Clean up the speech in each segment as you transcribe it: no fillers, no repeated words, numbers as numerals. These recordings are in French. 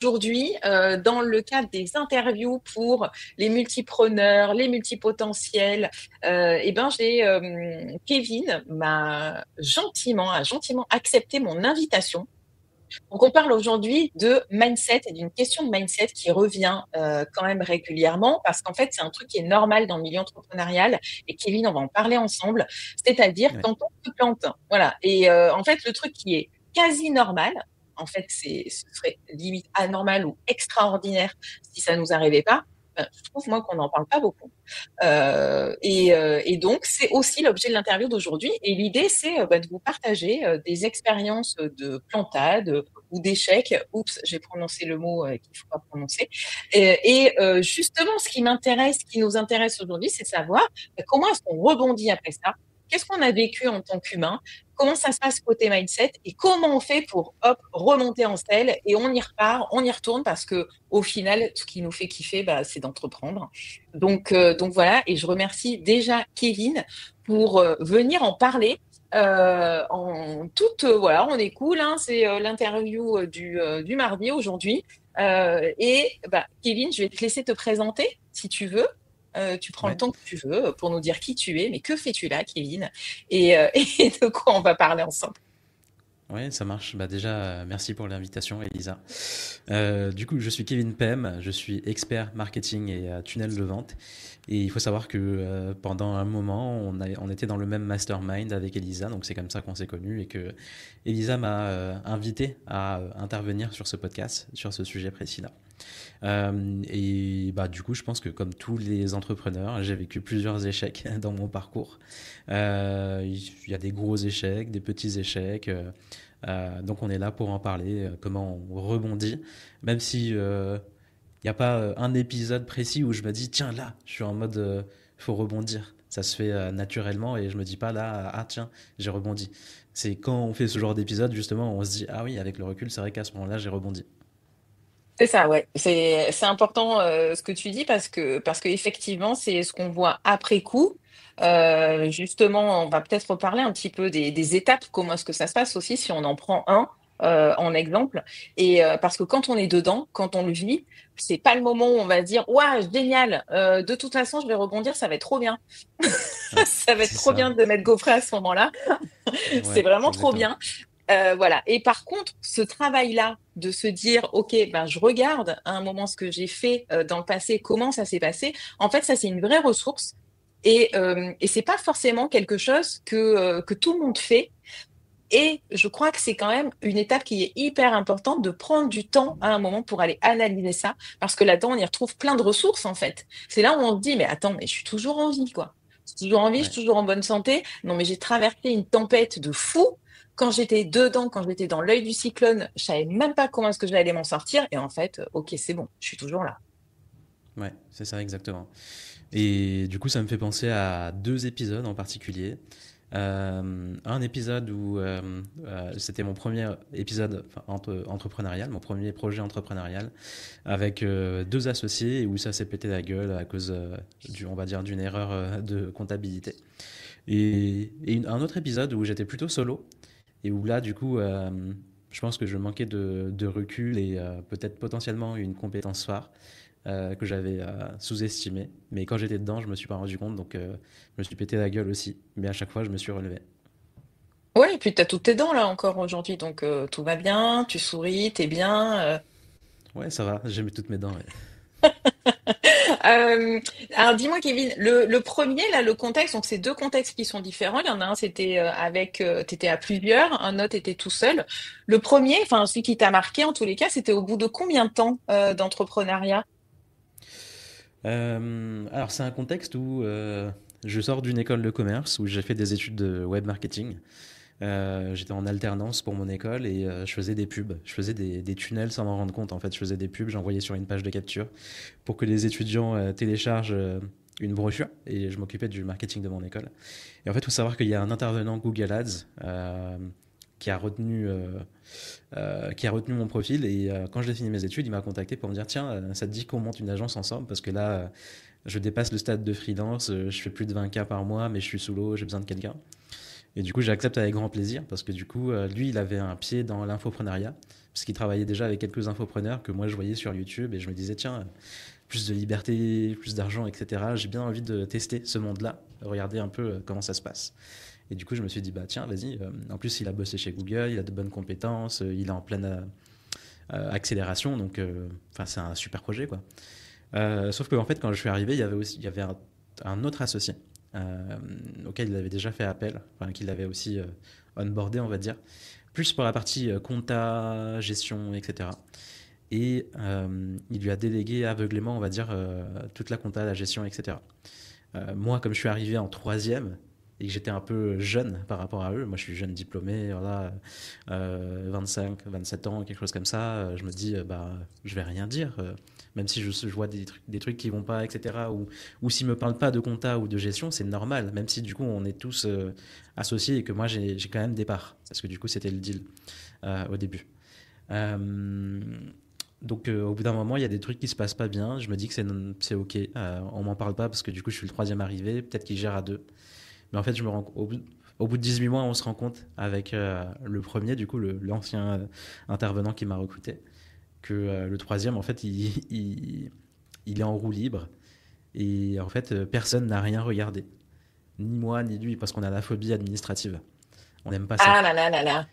Aujourd'hui, dans le cadre des interviews pour les multipreneurs, les multipotentiels, j'ai Kevin a gentiment accepté mon invitation. Donc, on parle aujourd'hui de mindset et d'une question de mindset qui revient quand même régulièrement parce qu'en fait, c'est un truc qui est normal dans le milieu entrepreneurial. Et Kevin, on va en parler ensemble. C'est-à-dire Ouais. quand on se plante. Voilà. Et en fait, le truc qui est quasi normal, en fait, ce serait limite anormal ou extraordinaire si ça nous arrivait pas. Je trouve moi qu'on n'en parle pas beaucoup. Et donc, c'est aussi l'objet de l'interview d'aujourd'hui. Et l'idée, c'est de vous partager des expériences de plantade ou d'échecs. Oups, j'ai prononcé le mot qu'il ne faut pas prononcer. Justement, ce qui nous intéresse aujourd'hui, c'est de savoir comment est-ce qu'on rebondit après ça. Qu'est-ce qu'on a vécu en tant qu'humain? Comment ça se passe côté mindset et comment on fait pour hop remonter en selle et on y repart, on y retourne parce que au final, ce qui nous fait kiffer, c'est d'entreprendre. Donc voilà, et je remercie déjà Kevin pour venir en parler. Voilà, on est cool, hein, c'est l'interview du mardi aujourd'hui. Kevin, je vais te laisser te présenter si tu veux. Tu prends le Ouais. temps que tu veux pour nous dire qui tu es, mais que fais-tu là, Kevin? Et de quoi on va parler ensemble? Ouais, ça marche. Bah déjà, merci pour l'invitation, Elisa. Du coup, je suis Kevin Pem, je suis expert marketing et tunnel de vente. Et il faut savoir que pendant un moment, on était dans le même mastermind avec Elisa, donc c'est comme ça qu'on s'est connus et que Elisa m'a invité à intervenir sur ce podcast, sur ce sujet précis-là. Et bah, du coup, je pense que comme tous les entrepreneurs, j'ai vécu plusieurs échecs dans mon parcours. Il y a des gros échecs, des petits échecs. Donc on est là pour en parler, comment on rebondit, même si il n'y a pas un épisode précis où je me dis, tiens, là, je suis en mode, faut rebondir. Ça se fait naturellement et je me dis pas là, ah tiens, j'ai rebondi. C'est quand on fait ce genre d'épisode, justement, on se dit, ah oui, avec le recul, c'est vrai qu'à ce moment-là, j'ai rebondi. C'est ça, ouais. C'est important ce que tu dis parce que effectivement c'est ce qu'on voit après coup. Justement, on va peut-être reparler un petit peu des étapes, comment est-ce que ça se passe aussi si on en prend un en exemple. Et parce que quand on est dedans, quand on le vit, c'est pas le moment où on va se dire ouah génial. De toute façon, je vais rebondir, ça va être trop bien. Ouais, Ça va être c'est trop ça. bien de mettre gaufret à ce moment-là. C'est Ouais, vraiment trop exactement. bien. Voilà. Et par contre, ce travail-là de se dire, OK, je regarde à un moment ce que j'ai fait dans le passé, comment ça s'est passé. En fait, ça, c'est une vraie ressource. Et c'est pas forcément quelque chose que tout le monde fait. Et je crois que c'est quand même une étape qui est hyper importante de prendre du temps à un moment pour aller analyser ça. Parce que là-dedans, on y retrouve plein de ressources, en fait. C'est là où on se dit, mais attends, mais je suis toujours en vie, quoi. Je suis toujours en vie, je Ouais. suis toujours en bonne santé. Non, mais j'ai traversé une tempête de fou. Quand j'étais dedans, quand j'étais dans l'œil du cyclone, je savais même pas comment est-ce que j'allais m'en sortir. Et en fait, ok, c'est bon, je suis toujours là. Ouais, c'est ça exactement. Et du coup, ça me fait penser à deux épisodes en particulier. Un épisode où c'était mon premier épisode enfin, entrepreneurial, mon premier projet entrepreneurial, avec deux associés et où ça s'est pété la gueule à cause, on va dire, d'une erreur de comptabilité. Un autre épisode où j'étais plutôt solo et où là, du coup, je pense que je manquais de recul et peut-être potentiellement une compétence phare que j'avais sous-estimé. Mais quand j'étais dedans, je me suis pas rendu compte, donc je me suis pété la gueule aussi. Mais à chaque fois, je me suis relevé. Ouais, et puis t'as toutes tes dents là encore aujourd'hui, donc tout va bien, tu souris, t'es bien. Ouais, ça va, j'ai mis toutes mes dents. Ouais. Euh, alors dis-moi Kevin, le premier là, le contexte, donc c'est deux contextes qui sont différents. Il y en a un c'était t'étais à plusieurs, un autre était tout seul. Le premier, enfin celui qui t'a marqué en tous les cas, c'était au bout de combien de temps d'entrepreneuriat? Alors, c'est un contexte où je sors d'une école de commerce où j'ai fait des études de web marketing. J'étais en alternance pour mon école et je faisais des pubs. Je faisais des tunnels sans m'en rendre compte. En fait, je faisais des pubs, j'envoyais sur une page de capture pour que les étudiants téléchargent une brochure et je m'occupais du marketing de mon école. Et en fait, il faut savoir qu'il y a un intervenant Google Ads qui a retenu mon profil et quand j'ai fini mes études, il m'a contacté pour me dire tiens, ça te dit qu'on monte une agence ensemble parce que là, je dépasse le stade de freelance, je fais plus de 20K par mois, mais je suis sous l'eau, j'ai besoin de quelqu'un. Et du coup, j'accepte avec grand plaisir parce que du coup, lui, il avait un pied dans l'infoprenariat parce qu'il travaillait déjà avec quelques infopreneurs que moi je voyais sur YouTube et je me disais, tiens, plus de liberté, plus d'argent, etc. J'ai bien envie de tester ce monde-là, regarder un peu comment ça se passe. Et du coup, je me suis dit, bah tiens, vas-y. En plus, il a bossé chez Google, il a de bonnes compétences, il est en pleine accélération, donc c'est un super projet, quoi. Sauf qu'en fait, quand je suis arrivé, il y avait un autre associé euh, auquel il avait déjà fait appel, enfin, qu'il avait aussi onboardé, on va dire, plus pour la partie compta, gestion, etc. Et il lui a délégué aveuglément, on va dire, toute la compta, la gestion, etc. Moi, comme je suis arrivé en troisième et que j'étais un peu jeune par rapport à eux, moi je suis jeune diplômé, voilà, 25, 27 ans, quelque chose comme ça, je me dis, bah, je vais rien dire, même si je vois des trucs qui vont pas, etc. Ou s'ils me parlent pas de compta ou de gestion, c'est normal, même si du coup on est tous associés et que moi j'ai quand même des parts, parce que du coup c'était le deal au début. Euh, donc au bout d'un moment, il y a des trucs qui se passent pas bien. Je me dis que c'est ok. On m'en parle pas parce que du coup je suis le troisième arrivé. Peut-être qu'il gère à deux. Mais en fait, au bout de 18 mois, on se rend compte avec le premier, du coup l'ancien intervenant qui m'a recruté, que le troisième, en fait, il est en roue libre. Et en fait, personne n'a rien regardé. Ni moi, ni lui, parce qu'on a la phobie administrative. On n'aime pas ça. Ah là là là là.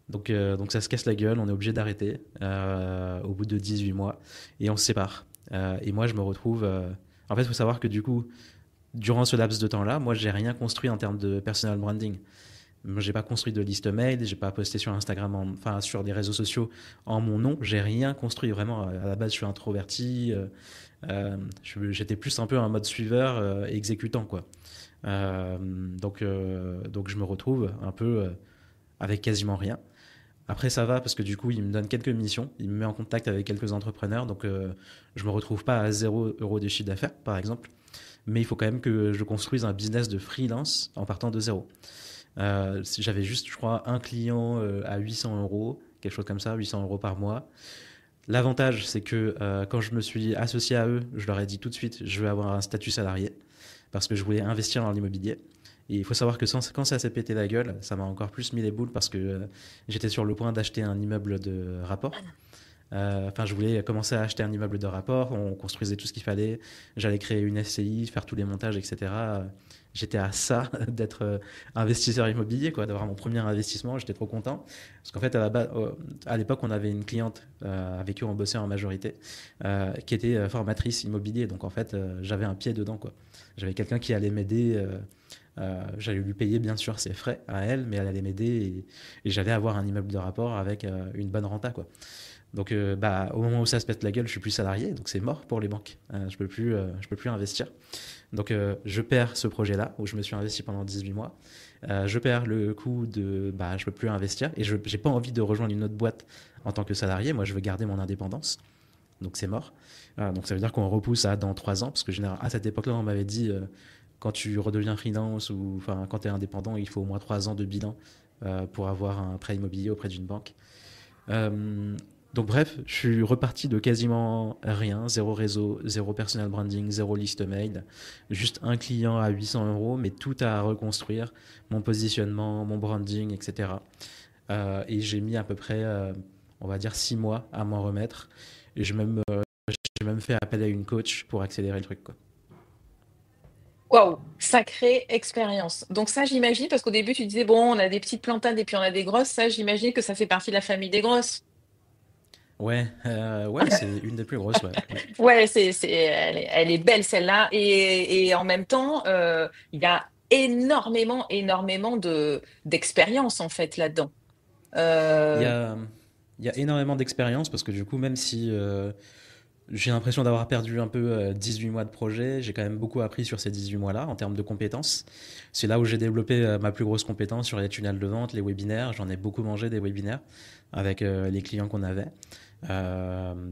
Donc ça se casse la gueule, on est obligé d'arrêter au bout de 18 mois et on se sépare. Et moi je me retrouve... En fait il faut savoir que du coup, durant ce laps de temps-là, moi j'ai rien construit en termes de personal branding. Moi j'ai pas construit de liste mail, j'ai pas posté sur Instagram, enfin sur des réseaux sociaux en mon nom, j'ai rien construit vraiment. À la base je suis introverti, j'étais plus un peu un mode suiveur exécutant quoi. Donc je me retrouve un peu avec quasiment rien. Après, ça va parce que du coup, il me donne quelques missions, il me met en contact avec quelques entrepreneurs, donc je me retrouve pas à 0 € de chiffre d'affaires, par exemple, mais il faut quand même que je construise un business de freelance en partant de zéro. Si j'avais juste, je crois, un client à 800 €, quelque chose comme ça, 800 € par mois. L'avantage, c'est que quand je me suis associé à eux, je leur ai dit tout de suite, je veux avoir un statut salarié parce que je voulais investir dans l'immobilier. Et il faut savoir que quand ça s'est pété la gueule, ça m'a encore plus mis les boules parce que j'étais sur le point d'acheter un immeuble de rapport. Enfin, je voulais commencer à acheter un immeuble de rapport, on construisait tout ce qu'il fallait, j'allais créer une SCI, faire tous les montages, etc. J'étais à ça d'être investisseur immobilier, quoi, d'avoir mon premier investissement, j'étais trop content. Parce qu'en fait, à l'époque, on avait une cliente avec qui on bossait en majorité, qui était formatrice immobilier, donc en fait, j'avais un pied dedans, quoi. J'avais quelqu'un qui allait m'aider. J'allais lui payer bien sûr ses frais à elle, mais elle allait m'aider et j'allais avoir un immeuble de rapport avec une bonne renta quoi. Donc bah, au moment où ça se pète la gueule, je suis plus salarié, donc c'est mort pour les banques. Je peux plus investir. Donc je perds ce projet-là où je me suis investi pendant 18 mois. Je perds le coup de bah je peux plus investir et je j'ai pas envie de rejoindre une autre boîte en tant que salarié. Moi je veux garder mon indépendance. Donc c'est mort. Donc ça veut dire qu'on repousse à dans 3 ans parce que généralement à cette époque-là on m'avait dit quand tu redeviens freelance ou enfin quand tu es indépendant, il faut au moins 3 ans de bilan pour avoir un prêt immobilier auprès d'une banque. Euh, donc bref, je suis reparti de quasiment rien, zéro réseau, zéro personal branding, zéro liste mail, juste un client à 800 €, mais tout à reconstruire, mon positionnement, mon branding, etc. Et j'ai mis à peu près, on va dire, 6 mois à m'en remettre. Et j'ai même fait appel à une coach pour accélérer le truc, quoi. Waouh, sacrée expérience. Donc ça, j'imagine, parce qu'au début, tu disais, bon, on a des petites plantades et puis on a des grosses. Ça, j'imagine que ça fait partie de la famille des grosses. Ouais, c'est une des plus grosses, ouais. Ouais. Ouais, elle est belle celle-là. Et en même temps, il y a énormément d'expérience en fait là-dedans. Il y Euh, a, il y a énormément d'expérience parce que du coup, même si j'ai l'impression d'avoir perdu un peu 18 mois de projet, j'ai quand même beaucoup appris sur ces 18 mois-là en termes de compétences. C'est là où j'ai développé ma plus grosse compétence sur les tunnels de vente, les webinaires. J'en ai beaucoup mangé des webinaires avec les clients qu'on avait.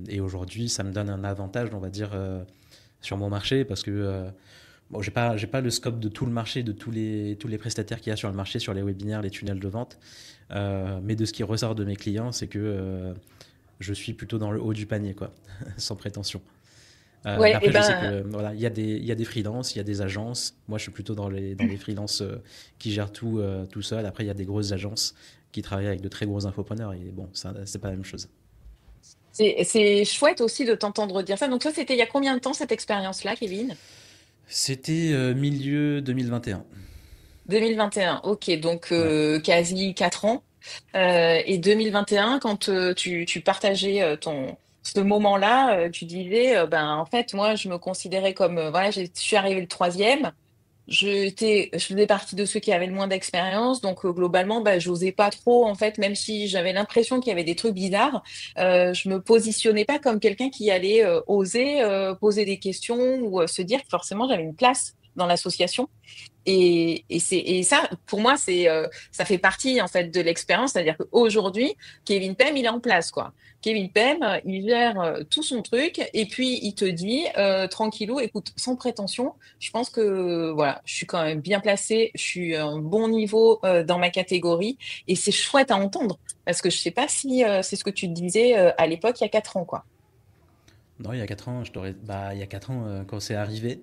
Et aujourd'hui, ça me donne un avantage, on va dire, sur mon marché parce que bon, j'ai pas le scope de tout le marché, de tous les prestataires qu'il y a sur le marché, sur les webinaires, les tunnels de vente. Mais de ce qui ressort de mes clients, c'est que je suis plutôt dans le haut du panier, quoi, sans prétention. Mais Ouais, et après, je sais ben, que voilà, il y a des freelances, il y a des agences. Moi, je suis plutôt dans les freelances qui gèrent tout tout seul. Après, il y a des grosses agences qui travaillent avec de très gros infopreneurs. Et bon, ça, c'est pas la même chose. c'est chouette aussi de t'entendre dire ça. Donc ça, c'était il y a combien de temps cette expérience-là, Kevin? C'était milieu 2021. 2021. Ok, donc Ouais. quasi 4 ans. Et 2021, quand tu partageais ce moment-là, tu disais, ben en fait, moi, je me considérais comme, voilà, je suis arrivée le troisième. Je faisais partie de ceux qui avaient le moins d'expérience, donc globalement, bah, j'osais pas trop, en fait, même si j'avais l'impression qu'il y avait des trucs bizarres, je me positionnais pas comme quelqu'un qui allait oser poser des questions ou se dire que forcément j'avais une place dans l'association. Et ça, pour moi, ça fait partie en fait de l'expérience, c'est-à-dire qu'aujourd'hui, Kevin Pem, il est en place, quoi. Kevin Pem, il gère tout son truc et puis il te dit tranquillou, écoute, sans prétention, je pense que voilà, je suis quand même bien placée, je suis à un bon niveau dans ma catégorie et c'est chouette à entendre parce que je sais pas si c'est ce que tu te disais à l'époque, il y a 4 ans, quoi. Non, il y a 4 ans, il y a 4 ans, quand c'est arrivé,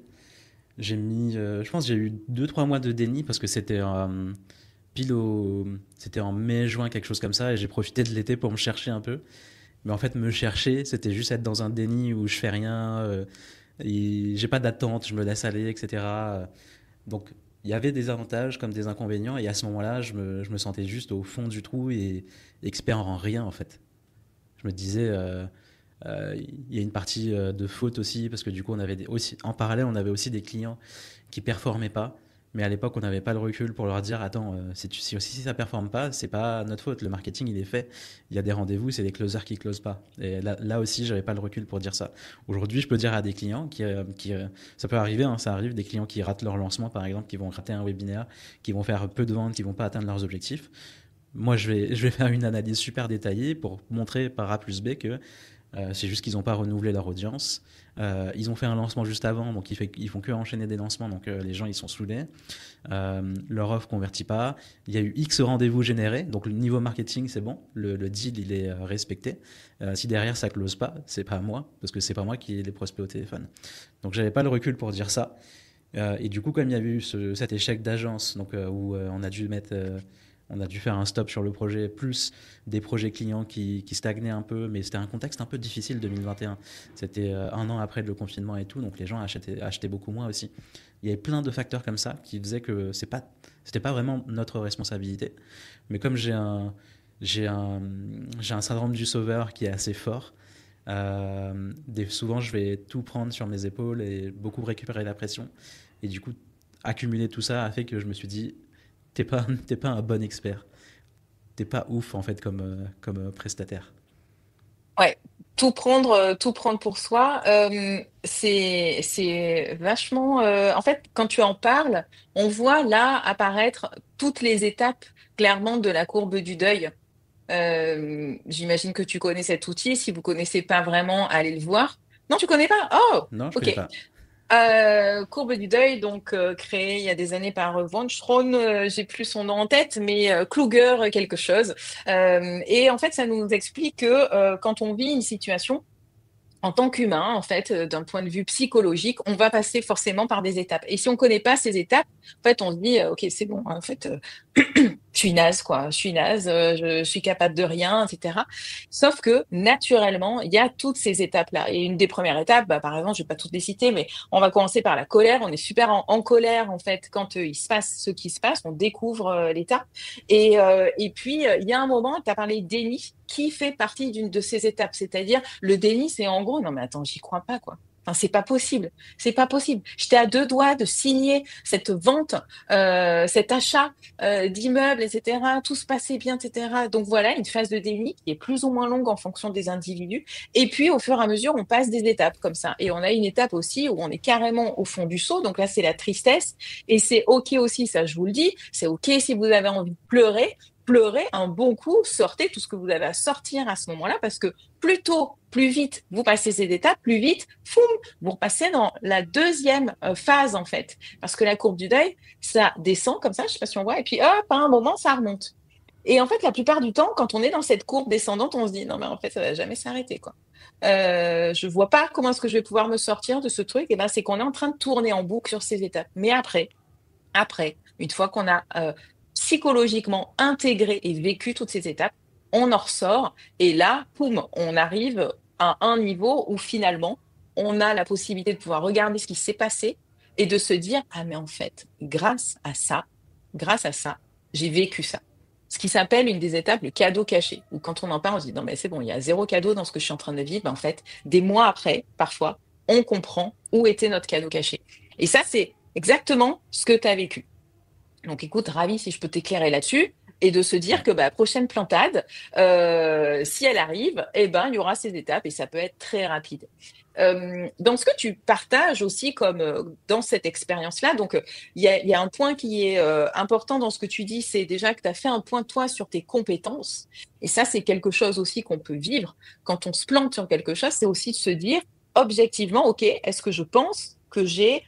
je pense que j'ai eu deux trois mois de déni parce que pile au, c'était en mai, juin, quelque chose comme ça, et j'ai profité de l'été pour me chercher un peu. Mais en fait, me chercher, c'était juste être dans un déni où je fais rien, et j'ai pas d'attente, je me laisse aller, etc. Donc, il y avait des avantages comme des inconvénients, et à ce moment-là, je me sentais juste au fond du trou et expert en rien, en fait. Je me disais, il y a une partie de faute aussi, parce que du coup, aussi, en parallèle, on avait aussi des clients qui performaient pas. Mais à l'époque, on n'avait pas le recul pour leur dire, attends, si ça performe pas, c'est pas notre faute. Le marketing, il est fait. Il y a des rendez-vous, c'est les closers qui closent pas. Et là aussi, j'avais pas le recul pour dire ça. Aujourd'hui, je peux dire à des clients ça peut arriver, hein, ça arrive, des clients qui ratent leur lancement, par exemple, qui vont rater un webinaire, qui vont faire peu de ventes, qui vont pas atteindre leurs objectifs. Moi, je vais faire une analyse super détaillée pour montrer par A plus B que c'est juste qu'ils n'ont pas renouvelé leur audience. Ils ont fait un lancement juste avant, donc ils font que enchaîner des lancements, donc les gens ils sont saoulés. Leur offre convertit pas. Il y a eu X rendez-vous générés, donc le niveau marketing c'est bon, le deal il est respecté. Si derrière ça close pas, c'est pas moi, parce que c'est pas moi qui ai les prospects au téléphone. Donc j'avais pas le recul pour dire ça. Et du coup, comme il y a eu cet échec d'agence, donc où on a dû faire un stop sur le projet, plus des projets clients qui stagnaient un peu, mais c'était un contexte un peu difficile 2021. C'était un an après le confinement et tout, donc les gens achetaient beaucoup moins aussi. Il y avait plein de facteurs comme ça qui faisaient que c'était pas vraiment notre responsabilité. Mais comme j'ai un, j'ai un syndrome du sauveur qui est assez fort, souvent je vais tout prendre sur mes épaules et beaucoup récupérer la pression. Et du coup, accumuler tout ça a fait que je me suis dit, t'es pas un bon expert. T'es pas ouf, en fait, comme prestataire. Ouais, tout prendre pour soi, c'est vachement. En fait, quand tu en parles, on voit là apparaître toutes les étapes clairement de la courbe du deuil. J'imagine que tu connais cet outil. Si vous connaissez pas vraiment, allez le voir. Non, tu connais pas? Oh, Non, je connais ok. pas. Courbe du deuil, donc créé il y a des années par Von Straun, j'ai plus son nom en tête, mais Kluger quelque chose. Et en fait, ça nous explique que quand on vit une situation en tant qu'humain, en fait, d'un point de vue psychologique, on va passer forcément par des étapes. Et si on connaît pas ces étapes, en fait, on se dit, ok, c'est bon, en fait, je suis naze, quoi. Je suis naze, je suis capable de rien, etc. Sauf que, naturellement, il y a toutes ces étapes-là. Et une des premières étapes, bah, par exemple, je vais pas toutes les citer, mais on va commencer par la colère. On est super en colère, en fait, quand il se passe ce qui se passe, on découvre l'état. Et puis, il y a un moment, tu as parlé déni, qui fait partie d'une de ces étapes. C'est-à-dire, le déni, c'est en gros, non, mais attends, j'y crois pas, quoi. Enfin, c'est pas possible. C'est pas possible. J'étais à deux doigts de signer cette vente, cet achat d'immeubles, etc. Tout se passait bien, etc. Donc voilà, une phase de déni qui est plus ou moins longue en fonction des individus. Et puis, au fur et à mesure, on passe des étapes comme ça. Et on a une étape aussi où on est carrément au fond du seau. Donc là, c'est la tristesse. Et c'est OK aussi, ça, je vous le dis. C'est OK si vous avez envie de pleurer. Pleurez un bon coup, sortez tout ce que vous avez à sortir à ce moment-là, parce que plus tôt, plus vite vous passez ces étapes, plus vite, foum, vous repassez dans la deuxième phase en fait. Parce que la courbe du deuil, ça descend comme ça, je sais pas si on voit, et puis hop, à un moment, ça remonte. Et en fait, la plupart du temps, quand on est dans cette courbe descendante, on se dit non mais en fait, ça va jamais s'arrêter quoi. je vois pas comment est-ce que je vais pouvoir me sortir de ce truc. Et ben, c'est qu'on est en train de tourner en boucle sur ces étapes. Mais après, une fois qu'on a psychologiquement intégré et vécu toutes ces étapes, on en ressort et là, poum, on arrive à un niveau où finalement, on a la possibilité de pouvoir regarder ce qui s'est passé et de se dire, ah mais en fait, grâce à ça, j'ai vécu ça. Ce qui s'appelle une des étapes, le cadeau caché, où quand on en parle, on se dit, non mais c'est bon, il y a zéro cadeau dans ce que je suis en train de vivre. Ben, en fait, des mois après, parfois, on comprend où était notre cadeau caché. Et ça, c'est exactement ce que tu as vécu. Donc écoute, ravi si je peux t'éclairer là-dessus et de se dire Ouais. que bah, prochaine plantade, si elle arrive, eh ben, il y aura ces étapes et ça peut être très rapide. Dans ce que tu partages aussi comme dans cette expérience-là, donc il y a un point qui est important dans ce que tu dis, c'est déjà que tu as fait un point toi sur tes compétences. Et ça, c'est quelque chose aussi qu'on peut vivre quand on se plante sur quelque chose, c'est aussi de se dire objectivement, OK, est-ce que je pense que j'ai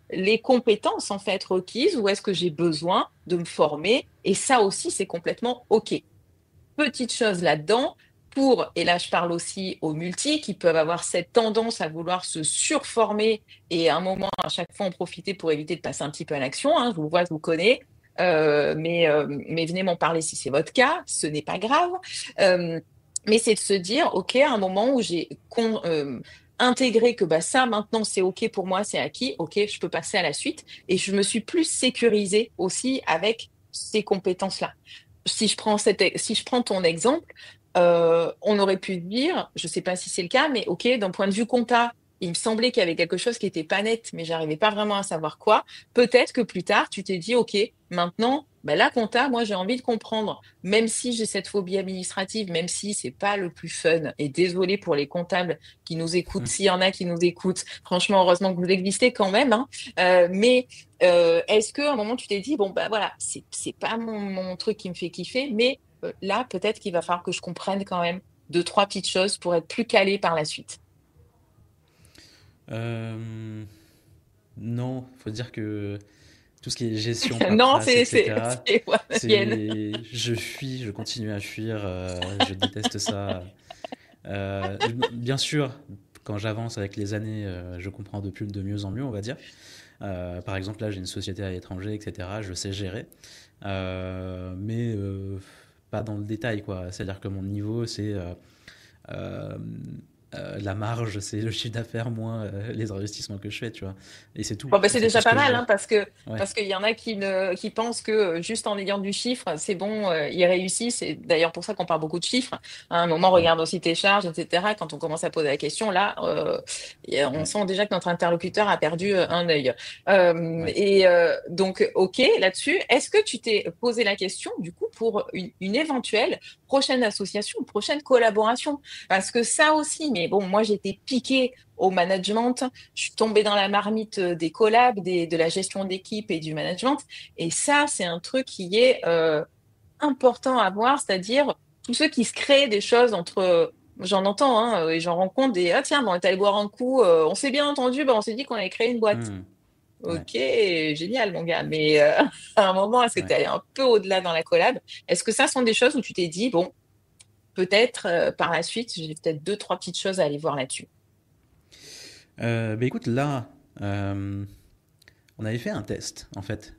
les compétences en fait requises ou est-ce que j'ai besoin de me former? Et ça aussi, c'est complètement OK. Petite chose là-dedans, et là je parle aussi aux multis qui peuvent avoir cette tendance à vouloir se surformer et à un moment, à chaque fois, en profiter pour éviter de passer un petit peu à l'action. Hein, je vous vois, je vous connais. Mais venez m'en parler si c'est votre cas, ce n'est pas grave. Euh, mais c'est de se dire, OK, à un moment où j'ai intégré que bah, ça, maintenant, c'est OK pour moi, c'est acquis, OK, je peux passer à la suite. Et je me suis plus sécurisée aussi avec ces compétences-là. Si je prends ton exemple, on aurait pu dire, je ne sais pas si c'est le cas, mais OK, d'un point de vue compta, il me semblait qu'il y avait quelque chose qui était pas net, mais j'arrivais pas vraiment à savoir quoi. Peut-être que plus tard, tu t'es dit, OK, maintenant, ben, la compta, moi, j'ai envie de comprendre, même si j'ai cette phobie administrative, même si c'est pas le plus fun. Et désolé pour les comptables qui nous écoutent, s'il y en a qui nous écoutent. Franchement, heureusement que vous existez quand même, hein. Mais est-ce qu'à un moment, tu t'es dit, bon, ben voilà, c'est pas mon truc qui me fait kiffer, mais là, peut-être qu'il va falloir que je comprenne quand même deux, trois petites choses pour être plus calé par la suite. Euh, non, faut dire que tout ce qui est gestion, Non, paperasse, etc., c'est moyenne. je fuis, je continue à fuir, je déteste ça. Bien sûr, quand j'avance avec les années, je comprends de mieux en mieux, on va dire. Par exemple, là, j'ai une société à l'étranger, etc. Je sais gérer, mais pas dans le détail, quoi. C'est-à-dire que mon niveau, c'est euh, la marge, c'est le chiffre d'affaires moins les investissements que je fais, tu vois. Et c'est tout. Bon, ben, Et c'est c'est tout déjà ce pas que je mal, hein, gère. Ouais. parce qu'il y en a qui pensent que juste en ayant du chiffre, c'est bon, ils réussissent. C'est d'ailleurs pour ça qu'on parle beaucoup de chiffres. À un moment, Ouais. regarde aussi tes charges, etc. Quand on commence à poser la question, là, on Ouais. sent déjà que notre interlocuteur a perdu un œil. Ouais. Donc, OK, là-dessus, est-ce que tu t'es posé la question, du coup, pour une éventuelle prochaine association, prochaine collaboration? Parce que ça aussi, mais bon, moi, j'étais piquée au management, je suis tombée dans la marmite des collabs, de la gestion d'équipe et du management. Et ça, c'est un truc qui est important à voir, c'est-à-dire tous ceux qui se créent des choses entre, j'en entends, hein, et j'en rencontre des, ah tiens, bon, on est allé boire un coup, on s'est bien entendu, ben, on s'est dit qu'on allait créer une boîte. Hmm. Ouais. Ok, génial, mon gars. Mais à un moment, est-ce que tu Ouais. es allé un peu au-delà dans la collab? Est-ce que ça sont des choses où tu t'es dit, bon, peut-être par la suite, j'ai peut-être deux, trois petites choses à aller voir là-dessus. Bah écoute, là, on avait fait un test, en fait,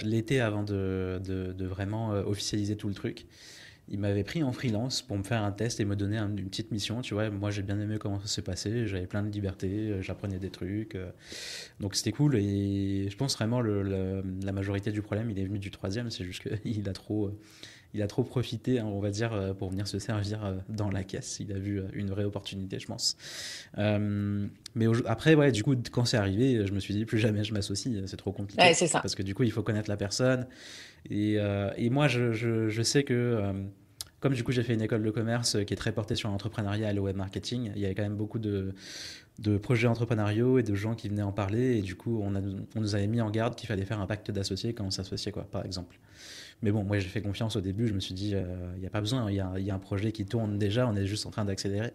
l'été avant de vraiment officialiser tout le truc. Il m'avait pris en freelance pour me faire un test et me donner une petite mission. Tu vois, moi j'ai bien aimé comment ça s'est passé. J'avais plein de liberté, j'apprenais des trucs. Donc c'était cool. Et je pense vraiment la majorité du problème, il est venu du troisième. C'est juste qu'il il a trop profité, hein, on va dire, pour venir se servir dans la caisse. Il a vu une vraie opportunité, je pense. Mais après, ouais, du coup, quand c'est arrivé, je me suis dit plus jamais je m'associe. C'est trop Ouais, compliqué. c'est ça. Parce que du coup, il faut connaître la personne. Et moi, je sais que, comme du coup, j'ai fait une école de commerce qui est très portée sur l'entrepreneuriat et le web marketing, il y avait quand même beaucoup de projets entrepreneuriaux et de gens qui venaient en parler. Et du coup, on nous avait mis en garde qu'il fallait faire un pacte d'associés quand on s'associait, quoi, par exemple. Mais bon, moi, j'ai fait confiance au début. Je me suis dit, il n'y a pas besoin. Il y a un projet qui tourne déjà. On est juste en train d'accélérer.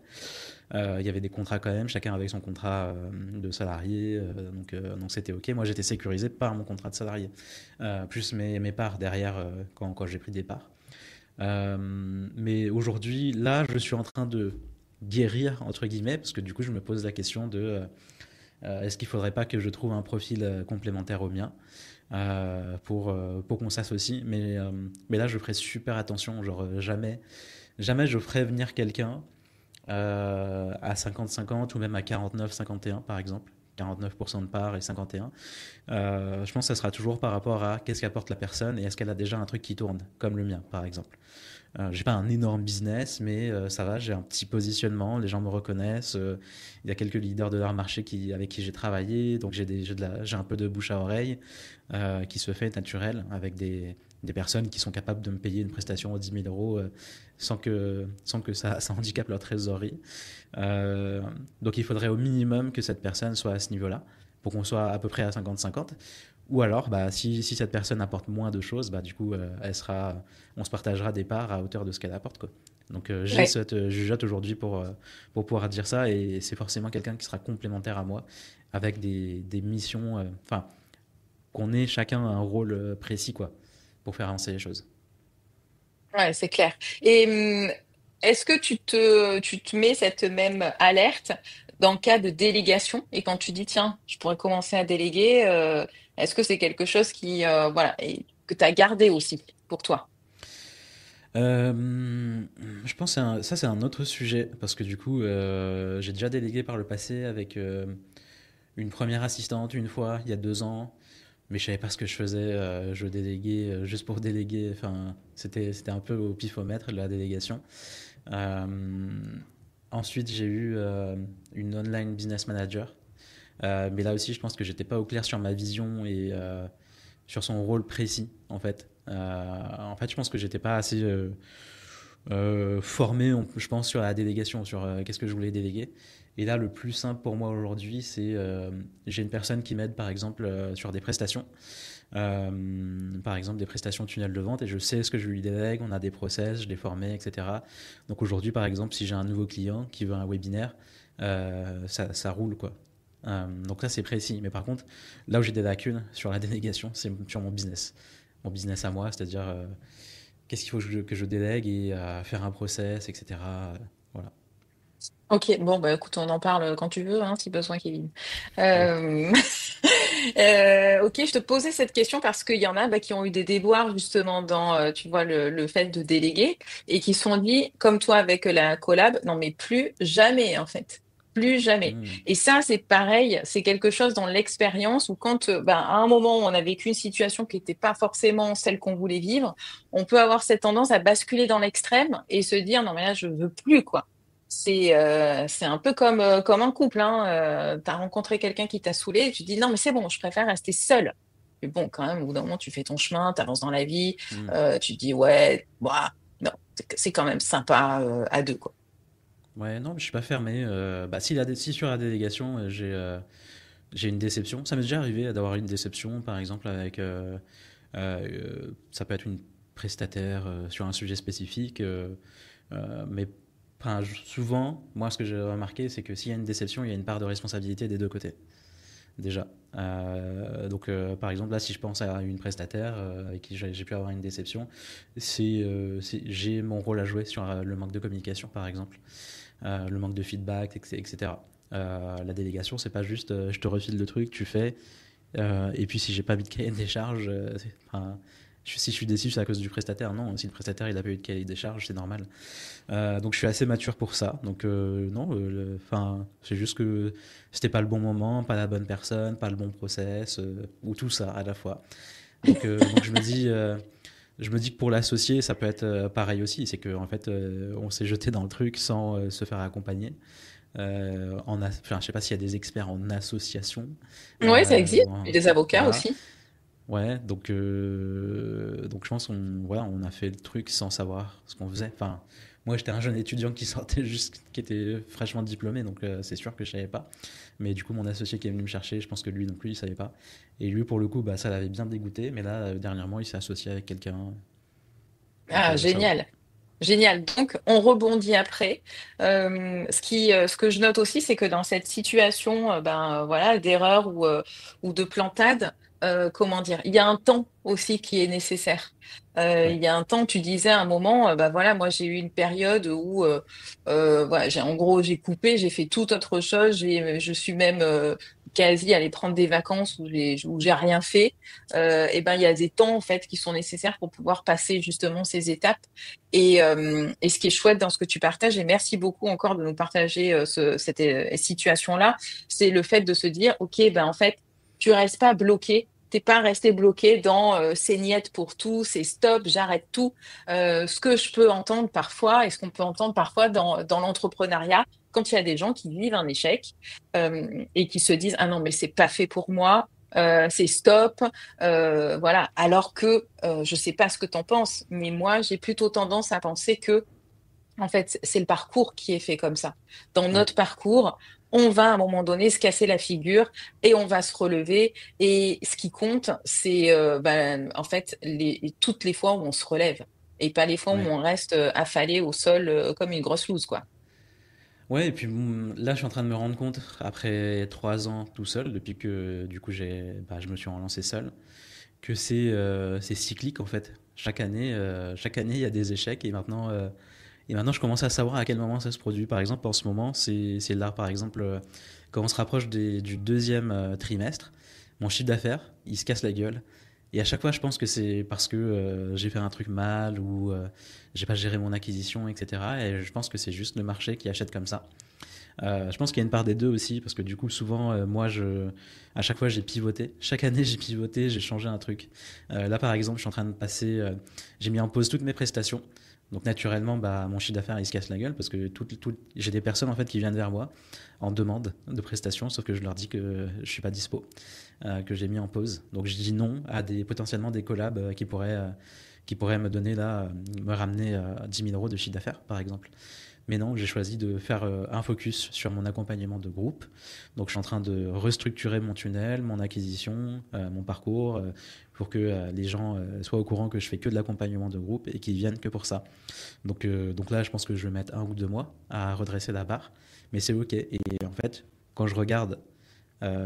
Il y avait des contrats quand même, chacun avec son contrat de salarié, donc c'était ok. Moi j'étais sécurisé par mon contrat de salarié, plus mes parts derrière quand j'ai pris des parts. Mais aujourd'hui, là, je suis en train de guérir, entre guillemets, parce que du coup, je me pose la question de est-ce qu'il ne faudrait pas que je trouve un profil complémentaire au mien pour qu'on s'associe, mais là, je ferai super attention, genre jamais je ferai venir quelqu'un à 50-50 ou même à 49-51 par exemple. 49% de part et 51. Je pense que ça sera toujours par rapport à qu'est-ce qu'apporte la personne et est-ce qu'elle a déjà un truc qui tourne, comme le mien par exemple. J'ai pas un énorme business, mais ça va, j'ai un petit positionnement, les gens me reconnaissent. Il y a quelques leaders de leur marché avec qui j'ai travaillé, donc j'ai un peu de bouche à oreille qui se fait naturel avec des personnes qui sont capables de me payer une prestation à 10 000 euros sans que ça handicape leur trésorerie. Donc il faudrait au minimum que cette personne soit à ce niveau-là pour qu'on soit à peu près à 50-50. Ou alors, bah, si cette personne apporte moins de choses, bah, du coup, on se partagera des parts à hauteur de ce qu'elle apporte, quoi. Donc j'ai Ouais. cette jugeote aujourd'hui pour pouvoir dire ça, et c'est forcément quelqu'un qui sera complémentaire à moi, avec des missions, enfin, qu'on ait chacun un rôle précis, quoi, pour faire avancer les choses. Ouais, c'est clair. Et est-ce que tu te mets cette même alerte dans le cas de délégation et quand tu dis, tiens, je pourrais commencer à déléguer, est-ce que c'est quelque chose qui, voilà, et que tu as gardé aussi pour toi? Je pense que ça, c'est un autre sujet, parce que du coup, j'ai déjà délégué par le passé avec une première assistante une fois, il y a 2 ans, mais je savais pas ce que je faisais. Je déléguais juste pour déléguer. Enfin, c'était un peu au pifomètre de la délégation. Euh, Ensuite, j'ai eu une online business manager. Mais là aussi, je pense que j'étais pas au clair sur ma vision et sur son rôle précis, en fait. En fait, je pense que j'étais pas assez formé, je pense, sur la délégation, sur qu'est-ce que je voulais déléguer. Et là, le plus simple pour moi aujourd'hui, c'est j'ai une personne qui m'aide, par exemple, sur des prestations. Par exemple, des prestations tunnel de vente, et je sais ce que je lui délègue, on a des process, je l'ai formé, etc. Donc aujourd'hui, par exemple, si j'ai un nouveau client qui veut un webinaire, ça roule, quoi. Donc là, c'est précis. Mais par contre, là où j'ai des lacunes sur la délégation, c'est sur mon business. Mon business à moi, c'est-à-dire qu'est-ce qu'il faut que je délègue et faire un process, etc. Voilà. Ok, bon, bah écoute, on en parle quand tu veux, hein, si besoin, Kevin. Oui. Euh, ok, je te posais cette question parce qu'il y en a bah, qui ont eu des déboires justement dans, tu vois, le fait de déléguer et qui se sont dit, comme toi avec la collab, non mais plus jamais en fait, plus jamais. Hmm. Et ça, c'est pareil, c'est quelque chose dans l'expérience où quand, bah, à un moment, on a vécu une situation qui n'était pas forcément celle qu'on voulait vivre, on peut avoir cette tendance à basculer dans l'extrême et se dire, non mais là, je veux plus quoi. C'est un peu comme un couple, hein. Tu as rencontré quelqu'un qui t'a saoulé et tu dis non, mais c'est bon, je préfère rester seule. Mais bon, quand même, au bout d'un moment, tu fais ton chemin, tu avances dans la vie, Hmm. tu te dis ouais, bah, non, c'est quand même sympa à deux, quoi. Ouais, non, je suis pas fermé. Bah, si sur la délégation, j'ai une déception. Ça m'est déjà arrivé d'avoir une déception, par exemple, avec. Ça peut être une prestataire sur un sujet spécifique, mais enfin, souvent, moi, ce que j'ai remarqué, c'est que s'il y a une déception, il y a une part de responsabilité des deux côtés, déjà. Donc, par exemple, là, si je pense à une prestataire avec qui j'ai pu avoir une déception, j'ai mon rôle à jouer sur le manque de communication, par exemple, le manque de feedback, etc. La délégation, c'est pas juste je te refile le truc, tu fais, et puis si j'ai pas mis de cahier de décharge, enfin, si je suis déçu, c'est à cause du prestataire. Non, si le prestataire il a pas eu de cahier de décharge, c'est normal. Donc je suis assez mature pour ça. Donc non, enfin, c'est juste que c'était pas le bon moment, pas la bonne personne, pas le bon process, ou tout ça à la fois. Donc je me dis que pour l'associé, ça peut être pareil aussi. C'est qu'en fait, on s'est jeté dans le truc sans se faire accompagner. Enfin, je sais pas s'il y a des experts en association. Oui, ça existe. Et des avocats Voilà. aussi. Ouais, donc je pense qu'on voilà, on a fait le truc sans savoir ce qu'on faisait. Enfin, moi j'étais un jeune étudiant qui sortait juste, qui était fraîchement diplômé, donc c'est sûr que je savais pas. Mais du coup, mon associé qui est venu me chercher, je pense que lui non plus il savait pas. Et lui pour le coup, bah ça l'avait bien dégoûté. Mais là, dernièrement, il s'est associé avec quelqu'un, donc Ah, ça va. génial. Génial. Donc, on rebondit après. Ce que je note aussi, c'est que dans cette situation, ben voilà, d'erreur ou de plantade, comment dire, il y a un temps aussi qui est nécessaire. Ouais. Il y a un temps, tu disais à un moment, bah voilà, moi j'ai eu une période où, voilà, en gros, j'ai coupé, j'ai fait toute autre chose, je suis même quasi allée prendre des vacances où j'ai rien fait. Et ben, il y a des temps en fait qui sont nécessaires pour pouvoir passer justement ces étapes. Et ce qui est chouette dans ce que tu partages, et merci beaucoup encore de nous partager cette situation-là, c'est le fait de se dire, ok, ben en fait, tu restes pas bloqué. T'es pas resté bloqué dans c'est niet pour tout, c'est stop, j'arrête tout. Ce que je peux entendre parfois, et ce qu'on peut entendre parfois dans l'entrepreneuriat, quand il y a des gens qui vivent un échec et qui se disent ah non mais c'est pas fait pour moi, c'est stop, voilà. Alors que je sais pas ce que t'en penses, mais moi j'ai plutôt tendance à penser que en fait, c'est le parcours qui est fait comme ça. Dans Ouais. notre parcours, on va à un moment donné se casser la figure et on va se relever. Et ce qui compte, c'est ben, en fait toutes les fois où on se relève et pas les fois où Ouais. on reste affalé au sol comme une grosse loose, quoi. Ouais, et puis là, je suis en train de me rendre compte, après 3 ans tout seul, depuis que du coup je me suis relancé seul, que c'est cyclique en fait. Chaque année, il y a des échecs et maintenant, je commence à savoir à quel moment ça se produit. Par exemple, en ce moment, c'est là, par exemple, quand on se rapproche du deuxième trimestre, mon chiffre d'affaires, il se casse la gueule. Et à chaque fois, je pense que c'est parce que j'ai fait un truc mal ou j'ai pas géré mon acquisition, etc. Et je pense que c'est juste le marché qui achète comme ça. Je pense qu'il y a une part des deux aussi, parce que du coup, souvent, à chaque fois, j'ai pivoté. Chaque année, j'ai pivoté, j'ai changé un truc. Là, par exemple, je suis en train de j'ai mis en pause toutes mes prestations. Donc, naturellement, bah, mon chiffre d'affaires, il se casse la gueule, parce que j'ai des personnes, en fait, qui viennent vers moi en demande de prestations, sauf que je leur dis que je suis pas dispo, que j'ai mis en pause. Donc, je dis non à potentiellement des collabs qui pourraient me donner, là, me ramener 10 000 euros de chiffre d'affaires, par exemple. Mais non, j'ai choisi de faire un focus sur mon accompagnement de groupe. Donc je suis en train de restructurer mon tunnel, mon acquisition, mon parcours, pour que les gens soient au courant que je fais que de l'accompagnement de groupe et qu'ils viennent que pour ça. Donc là, je pense que je vais mettre 1 ou 2 mois à redresser la barre, mais c'est OK. Et en fait, quand je regarde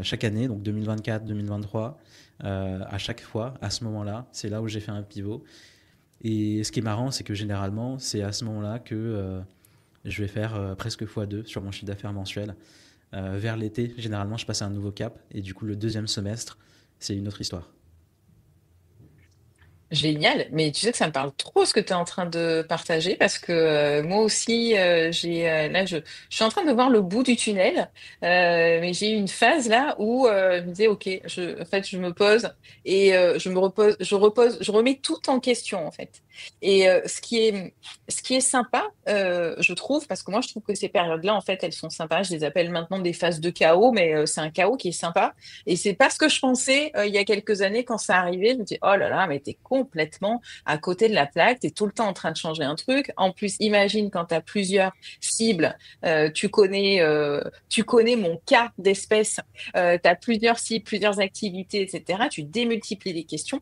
chaque année, donc 2024, 2023, à chaque fois, à ce moment-là, c'est là où j'ai fait un pivot. Et ce qui est marrant, c'est que généralement, c'est à ce moment-là que je vais faire presque x2 sur mon chiffre d'affaires mensuel. Vers l'été, généralement, je passe à un nouveau cap. Et du coup, le deuxième semestre, c'est une autre histoire. Génial, mais tu sais que ça me parle trop ce que tu es en train de partager parce que moi aussi je suis en train de voir le bout du tunnel, mais j'ai eu une phase là où je me disais ok, en fait je me pose et je remets tout en question en fait. Et ce qui est sympa, je trouve, parce que moi je trouve que ces périodes-là en fait elles sont sympas. Je les appelle maintenant des phases de chaos, mais c'est un chaos qui est sympa. Et c'est pas ce que je pensais il y a quelques années quand ça arrivait. Je me dis, oh là là, mais t'es complètement à côté de la plaque, t'es tout le temps en train de changer un truc. En plus, imagine quand t'as plusieurs cibles, tu connais mon cas d'espèce, t'as plusieurs cibles, plusieurs activités, etc. Tu démultiplies les questions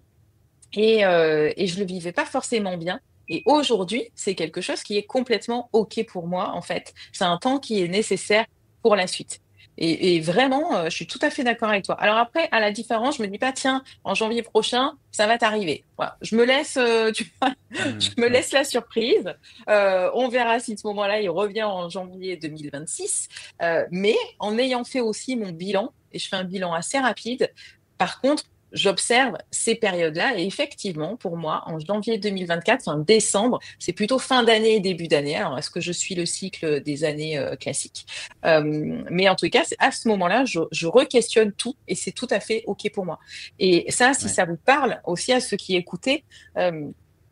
et je le vivais pas forcément bien. Et aujourd'hui, c'est quelque chose qui est complètement OK pour moi, en fait. C'est un temps qui est nécessaire pour la suite. Et vraiment, je suis tout à fait d'accord avec toi. Alors après, à la différence, je me dis pas, tiens, en janvier prochain, ça va t'arriver. Voilà. Je me laisse, tu vois, je me Ouais, laisse la surprise. On verra si ce moment-là, il revient en janvier 2026. Mais en ayant fait aussi mon bilan, et je fais un bilan assez rapide, par contre, j'observe ces périodes-là et effectivement, pour moi, en janvier 2024, en décembre, c'est plutôt fin d'année et début d'année. Alors, est-ce que je suis le cycle des années classiques? Mais en tout cas, à ce moment-là, je re-questionne tout et c'est tout à fait OK pour moi. Et ça, si ouais, ça vous parle aussi à ceux qui écoutaient,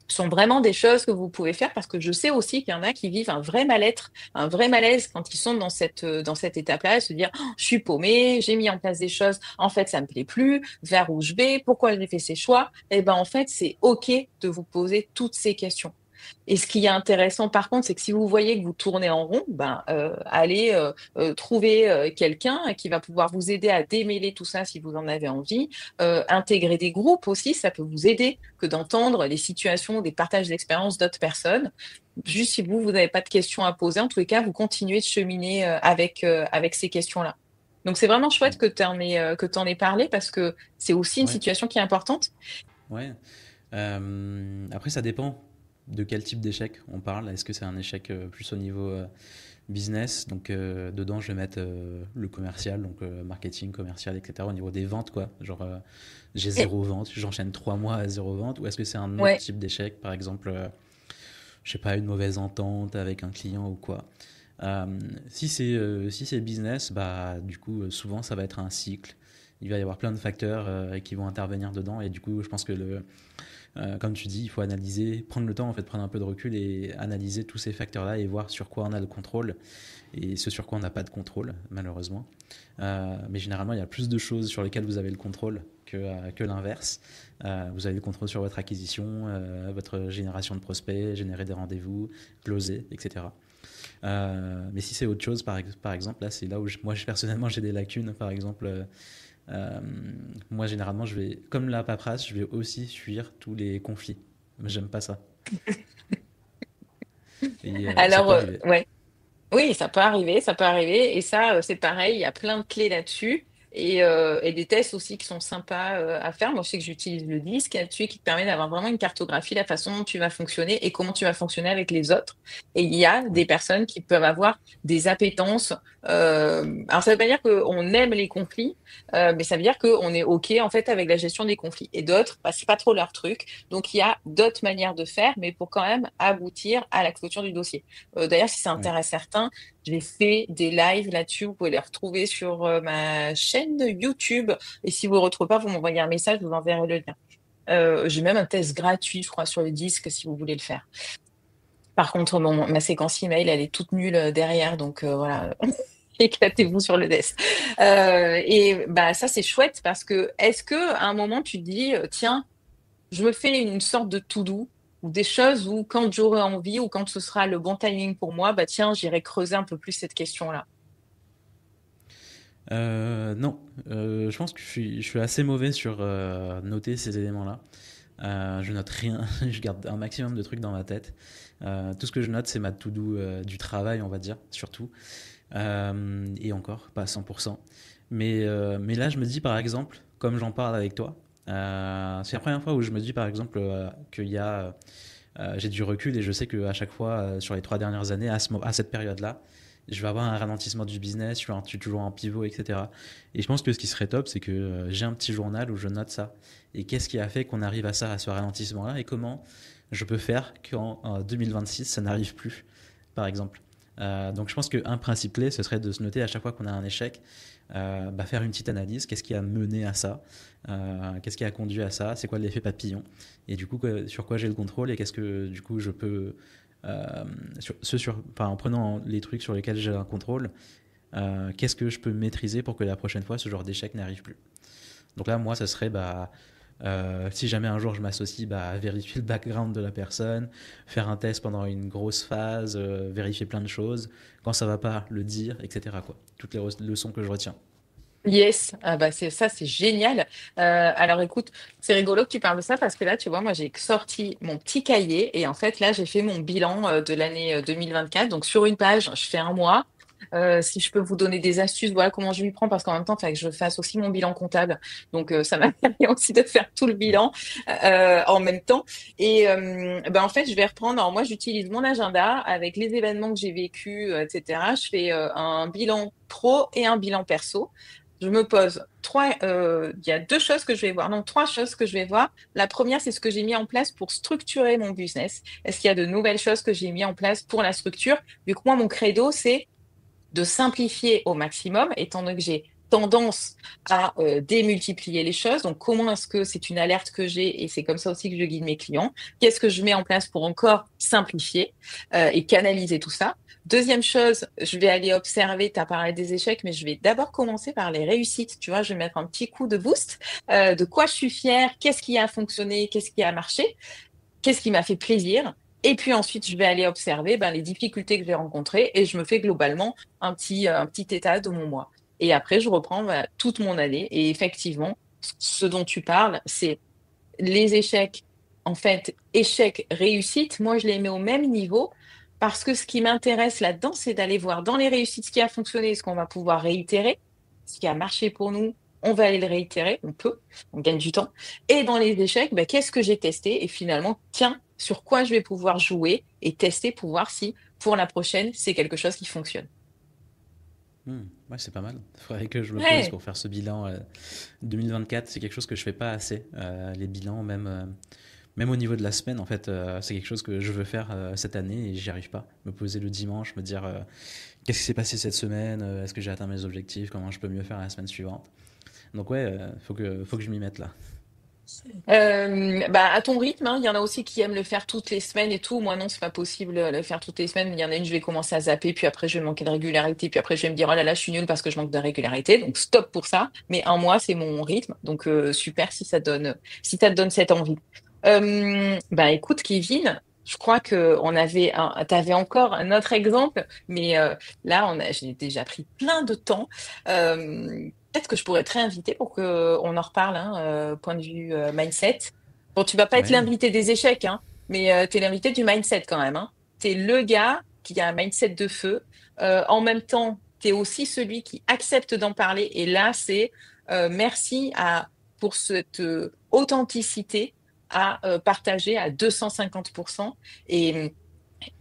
sont vraiment des choses que vous pouvez faire parce que je sais aussi qu'il y en a qui vivent un vrai mal-être, un vrai malaise quand ils sont dans cette étape-là, se dire, oh, je suis paumé, j'ai mis en place des choses, en fait, ça me plaît plus, vers où je vais, pourquoi j'ai fait ces choix? Eh ben, en fait, c'est OK de vous poser toutes ces questions. Et ce qui est intéressant, par contre, c'est que si vous voyez que vous tournez en rond, ben, allez trouver quelqu'un qui va pouvoir vous aider à démêler tout ça si vous en avez envie. Intégrer des groupes aussi, ça peut vous aider que d'entendre les situations, des partages d'expériences d'autres personnes. Juste si vous n'avez pas de questions à poser, en tous les cas, vous continuez de cheminer avec ces questions-là. Donc c'est vraiment chouette que tu en aies parlé parce que c'est aussi une ouais, situation qui est importante. ouais. Après, ça dépend de quel type d'échec on parle. Est-ce que c'est un échec plus au niveau business? Donc, dedans, je vais mettre le commercial, donc marketing, commercial, etc. Au niveau des ventes, quoi. Genre, j'ai Et- zéro vente, j'enchaîne 3 mois à zéro vente. Ou est-ce que c'est un autre Ouais. type d'échec? Par exemple, je sais pas, une mauvaise entente avec un client ou quoi. Euh, si c'est business, bah, du coup, souvent, ça va être un cycle. Il va y avoir plein de facteurs qui vont intervenir dedans. Et du coup, je pense que comme tu dis, il faut analyser, prendre le temps, en fait, prendre un peu de recul et analyser tous ces facteurs-là et voir sur quoi on a le contrôle et ce sur quoi on n'a pas de contrôle, malheureusement. Mais généralement, il y a plus de choses sur lesquelles vous avez le contrôle que l'inverse. Vous avez le contrôle sur votre acquisition, votre génération de prospects, générer des rendez-vous, closer, etc. Mais si c'est autre chose, par exemple, là, c'est là où moi, personnellement, j'ai des lacunes. Par exemple, euh, moi, généralement, comme la paperasse, je vais aussi fuir tous les conflits. Mais j'aime pas ça. Et ça Alors, peut arriver. ouais. Oui, ça peut arriver, ça peut arriver. Et ça, c'est pareil, il y a plein de clés là-dessus. Et des tests aussi qui sont sympas à faire. Moi, je sais que j'utilise le disque là-dessus qui te permet d'avoir vraiment une cartographie, la façon dont tu vas fonctionner et comment tu vas fonctionner avec les autres. Et il y a des Oui, personnes qui peuvent avoir des appétences. Alors, ça veut pas dire qu'on aime les conflits, mais ça veut dire qu'on est OK en fait avec la gestion des conflits. Et d'autres, bah, c'est pas trop leur truc. Donc, il y a d'autres manières de faire, mais pour quand même aboutir à la clôture du dossier. D'ailleurs, si ça oui. intéresse certains, j'ai fait des lives là-dessus. Vous pouvez les retrouver sur ma chaîne YouTube. Et si vous ne le retrouvez pas, vous m'envoyez un message, je vous enverrai le lien. J'ai même un test gratuit, je crois, sur le disque si vous voulez le faire. Par contre, ma séquence email, elle est toute nulle derrière. Donc voilà, éclatez-vous sur le test. Et bah, ça, c'est chouette parce que est-ce que à un moment, tu te dis, tiens, je me fais une sorte de to-do ou des choses où quand j'aurai envie ou quand ce sera le bon timing pour moi, bah tiens, j'irai creuser un peu plus cette question-là. Non, je pense que je suis assez mauvais sur noter ces éléments-là. Je note rien, je garde un maximum de trucs dans ma tête. Tout ce que je note, c'est ma to-do du travail, on va dire, surtout. Et encore, pas à 100%. Mais là, je me dis, par exemple, comme j'en parle avec toi, c'est la première fois où je me dis, par exemple, qu'il y a j'ai du recul et je sais qu'à chaque fois, sur les 3 dernières années, à cette période-là, je vais avoir un ralentissement du business, je suis toujours en pivot, etc. Et je pense que ce qui serait top, c'est que j'ai un petit journal où je note ça. Et qu'est-ce qui a fait qu'on arrive à ça, à ce ralentissement-là, et comment je peux faire qu'en 2026, ça n'arrive plus, par exemple. Donc je pense qu'un principe clé, ce serait de se noter à chaque fois qu'on a un échec, faire une petite analyse, qu'est-ce qui a mené à ça, qu'est-ce qui a conduit à ça, c'est quoi l'effet papillon, et du coup sur quoi j'ai le contrôle et qu'est-ce que du coup je peux en prenant les trucs sur lesquels j'ai un contrôle, qu'est-ce que je peux maîtriser pour que la prochaine fois ce genre d'échec n'arrive plus. Donc là moi ça serait si jamais un jour je m'associe, vérifier le background de la personne, faire un test pendant une grosse phase, vérifier plein de choses, quand ça va pas le dire, etc. quoi. Toutes les leçons que je retiens. Yes, ah bah c'est ça, c'est génial. Alors écoute, c'est rigolo que tu parles de ça parce que là, tu vois, moi j'ai sorti mon petit cahier et en fait là, j'ai fait mon bilan de l'année 2024. Donc sur une page, je fais un mois. Si je peux vous donner des astuces, voilà comment je m'y prends parce qu'en même temps, il fallait que je fasse aussi mon bilan comptable. Donc ça m'a permis aussi de faire tout le Ouais. bilan en même temps. Et en fait, je vais reprendre. Alors moi, j'utilise mon agenda avec les événements que j'ai vécus, etc. Je fais un bilan pro et un bilan perso. Je me pose il y a deux choses que je vais voir, non, trois choses que je vais voir. La première, c'est ce que j'ai mis en place pour structurer mon business. Est-ce qu'il y a de nouvelles choses que j'ai mis en place pour la structure? Vu que moi, mon credo, c'est de simplifier au maximum, étant donné que j'ai tendance à démultiplier les choses. Donc, comment est-ce que c'est une alerte que j'ai et c'est comme ça aussi que je guide mes clients? Qu'est-ce que je mets en place pour encore simplifier et canaliser tout ça? Deuxième chose, je vais aller observer, tu as parlé des échecs, mais je vais d'abord commencer par les réussites. Tu vois, je vais mettre un petit coup de boost. De quoi je suis fière? Qu'est-ce qui a fonctionné? Qu'est-ce qui a marché? Qu'est-ce qui m'a fait plaisir? Et puis ensuite, je vais aller observer les difficultés que j'ai rencontrées et je me fais globalement un petit état de mon mois. Et après, je reprends toute mon année. Et effectivement, ce dont tu parles, c'est les échecs. En fait, échecs, réussites, moi, je les mets au même niveau parce que ce qui m'intéresse là-dedans, c'est d'aller voir dans les réussites ce qui a fonctionné, ce qu'on va pouvoir réitérer, ce qui a marché pour nous, on va aller le réitérer, on peut, on gagne du temps. Et dans les échecs, bah, qu'est-ce que j'ai testé? Et finalement, tiens, sur quoi je vais pouvoir jouer et tester pour voir si pour la prochaine, c'est quelque chose qui fonctionne. Ouais, c'est pas mal. Il faudrait que je me pose Ouais. pour faire ce bilan 2024. C'est quelque chose que je fais pas assez. Les bilans, même au niveau de la semaine, en fait, c'est quelque chose que je veux faire cette année et j'y arrive pas. Me poser le dimanche, me dire qu'est-ce qui s'est passé cette semaine, est-ce que j'ai atteint mes objectifs, comment je peux mieux faire la semaine suivante. Donc ouais, faut que je m'y mette là. Bah, à ton rythme, hein, il y en a aussi qui aiment le faire toutes les semaines et tout. Moi, non, c'est pas possible de le faire toutes les semaines. Il y en a une, je vais commencer à zapper, puis après, je vais manquer de régularité, puis après, je vais me dire, oh là là, je suis nulle parce que je manque de régularité. Donc, stop pour ça. Mais un mois, c'est mon rythme. Donc, super si ça te donne cette envie. Bah, écoute, Kevin, je crois que t'avais encore un autre exemple, mais là, j'ai déjà pris plein de temps. Peut-être que je pourrais te réinviter pour qu'on en reparle, hein, point de vue mindset. Bon, tu vas pas être Ouais, l'invité des échecs, hein, mais tu es l'invité du mindset quand même, hein. Tu es le gars qui a un mindset de feu. En même temps, tu es aussi celui qui accepte d'en parler. Et là, c'est merci pour cette authenticité à partager à 250%. Et,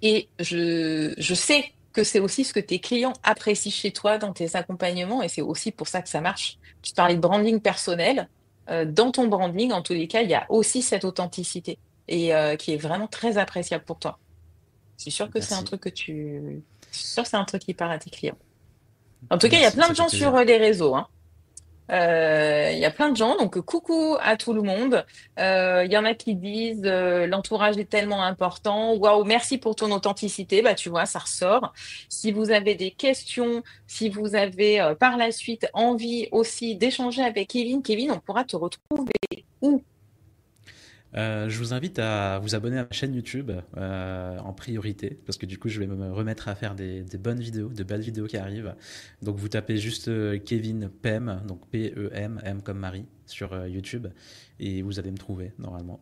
et je sais que c'est aussi ce que tes clients apprécient chez toi dans tes accompagnements et c'est aussi pour ça que ça marche. Tu parlais de branding personnel. Dans ton branding, en tous les cas, il y a aussi cette authenticité et qui est vraiment très appréciable pour toi. Je suis sûre que c'est un merci. truc je suis sûre que c'est un truc qui parle à tes clients. En tout cas, il y a Merci, plein ça de fait gens sur plaisir. les réseaux, hein. Il y a plein de gens, donc coucou à tout le monde. Il y en a qui disent l'entourage est tellement important. Waouh, merci pour ton authenticité. Bah tu vois, ça ressort. Si vous avez des questions, si vous avez par la suite envie aussi d'échanger avec Kevin, on pourra te retrouver où? Je vous invite à vous abonner à ma chaîne YouTube en priorité, parce que du coup, je vais me remettre à faire des bonnes vidéos, de belles vidéos qui arrivent. Donc, vous tapez juste Kevin Pem, donc P-E-M, M comme Marie, sur YouTube, et vous allez me trouver normalement.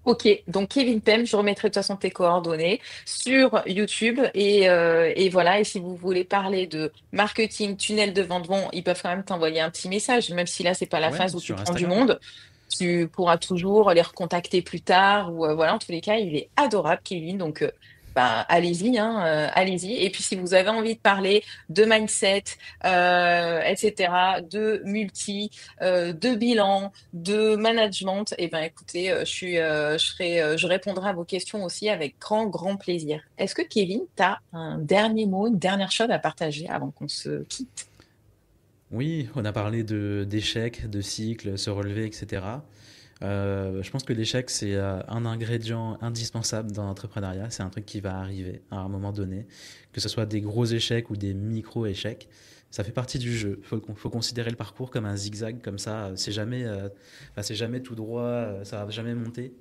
Ok, donc Kevin Pem, je remettrai de toute façon tes coordonnées sur YouTube et voilà. Et si vous voulez parler de marketing, tunnel de vente, bon, ils peuvent quand même t'envoyer un petit message, même si là c'est pas la Ouais, phase où tu sur prends du Instagram. monde. Tu pourras toujours les recontacter plus tard ou voilà. En tous les cas, il est adorable, Kevin. Donc bah, allez-y, hein, allez-y. Et puis si vous avez envie de parler de mindset, etc., de de bilan de management, eh ben écoutez, je répondrai à vos questions aussi avec grand plaisir. Est-ce que Kevin, tu as un dernier mot, une dernière chose à partager avant qu'on se quitte? Oui, on a parlé d'échecs, de cycles, se relever, etc. Je pense que l'échec, c'est un ingrédient indispensable dans l'entrepreneuriat. C'est un truc qui va arriver à un moment donné, que ce soit des gros échecs ou des micro-échecs. Ça fait partie du jeu. Faut considérer le parcours comme un zigzag, comme ça. C'est jamais tout droit, ça va jamais monter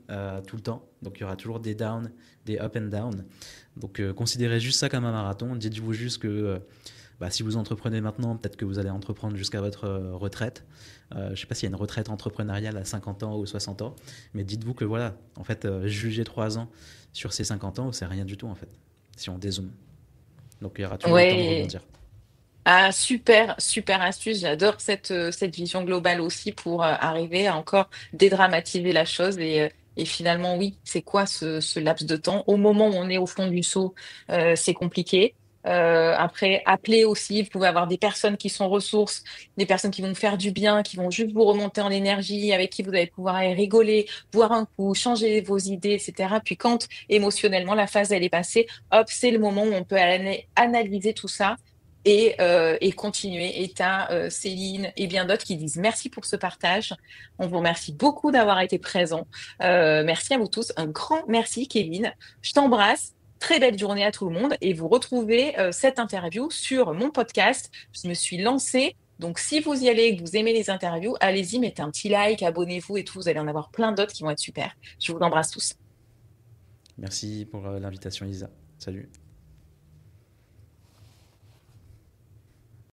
tout le temps. Donc il y aura toujours des downs, des up and down. Donc considérez juste ça comme un marathon. Dites-vous juste que bah, si vous entreprenez maintenant, peut-être que vous allez entreprendre jusqu'à votre retraite. Je ne sais pas s'il y a une retraite entrepreneuriale à 50 ans ou 60 ans, mais dites-vous que voilà, en fait, juger 3 ans sur ces 50 ans, c'est rien du tout en fait, si on dézoome. Donc il y aura toujours le temps de Ouais. rebondir. Ah, super astuce. J'adore cette vision globale aussi pour arriver à encore dédramatiser la chose. Et finalement, oui, c'est quoi ce laps de temps? Au moment où on est au fond du seau, c'est compliqué. Après, appelez aussi. Vous pouvez avoir des personnes qui sont ressources, des personnes qui vont vous faire du bien, qui vont juste vous remonter en énergie, avec qui vous allez pouvoir aller rigoler, boire un coup, changer vos idées, etc. Puis quand émotionnellement la phase elle est passée, hop, c'est le moment où on peut analyser tout ça et continuer. Et tu as Céline et bien d'autres qui disent merci pour ce partage. On vous remercie beaucoup d'avoir été présents. Merci à vous tous. Un grand merci, Kevin. Je t'embrasse. Très belle journée à tout le monde et vous retrouvez cette interview sur mon podcast. Je me suis lancée. Donc, si vous y allez et que vous aimez les interviews, allez-y, mettez un petit like, abonnez-vous et tout. Vous allez en avoir plein d'autres qui vont être super. Je vous embrasse tous. Merci pour l'invitation, Isa. Salut.